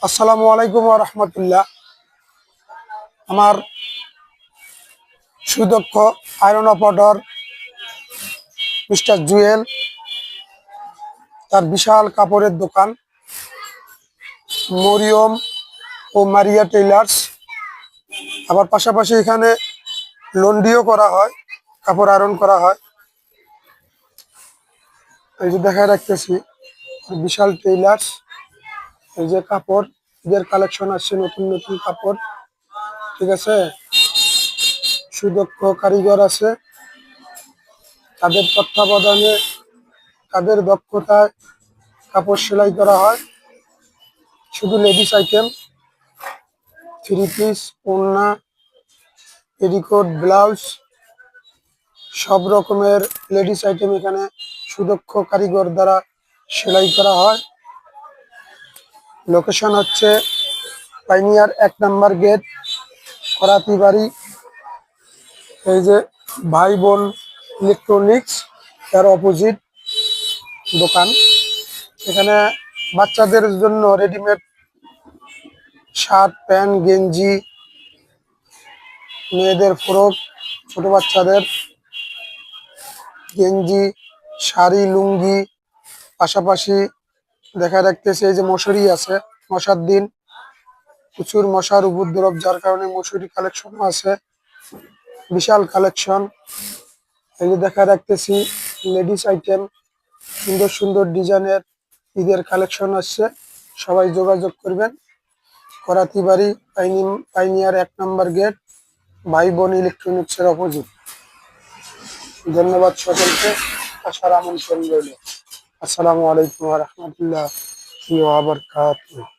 আসসালামু আলাইকুম ওয়া রাহমাতুল্লাহ। আমার সুদক্ষ আয়রন অপারেটর মিস্টার জুয়েল, তার বিশাল কাপড়ের দোকান মরিয়ম ও মারিয়া টেইলার্স। আবার পাশাপাশি এখানে লন্ড্রিও করা হয়, কাপড় আয়রন করা হয়। এই যে দেখায় রাখতেছি বিশাল টেইলার্স। এই যে কাপড়, ঈদের কালেকশন আসছে, নতুন নতুন কাপড়। ঠিক আছে, সুদক্ষ কারিগর আছে, তাদের তত্ত্বাবধানে, তাদের দক্ষতায় কাপড় সেলাই করা হয়। শুধু লেডিস আইটেম, থ্রি পিস, ওড়না, পেটিকোট, ব্লাউজ, সব রকমের লেডিস আইটেম এখানে সুদক্ষ কারিগর দ্বারা সেলাই করা হয়। লোকেশন হচ্ছে পাইনিয়ার 1 নম্বর গেট, করাতি বাড়ি। এই যে ভাই বোন ইলেকট্রনিক্স, তার অপোজিট দোকান। এখানে বাচ্চাদের জন্য রেডিমেড শার্ট, প্যান্ট, গেঞ্জি, মেয়েদের ফ্রক, ছোট বাচ্চাদের গেঞ্জি, শাড়ি, লুঙ্গি। পাশাপাশি দেখা রাখতেছে এই যে মশুরি আছে, মশার দিন প্রচুর মশার উপদ্রব, যার কারণে মশুরি কালেকশন আছে, বিশাল কালেকশন। এই যে দেখা রাখতেছি লেডিস আইটেম, সুন্দর সুন্দর ডিজাইনের ঈদের কালেকশন আসছে। সবাই যোগাযোগ করবেন। করাতি বাড়ি, পাইনিয়ার 1 নম্বর গেট, ভাই বোন ইলেকট্রনিক্সের অপোজিট। ধন্যবাদ সকলকে, আসার আমন্ত্রণ রইল। আসসালামু আলাইকুম ওয়া রাহমাতুল্লাহি ওয়া বারাকাতুহু।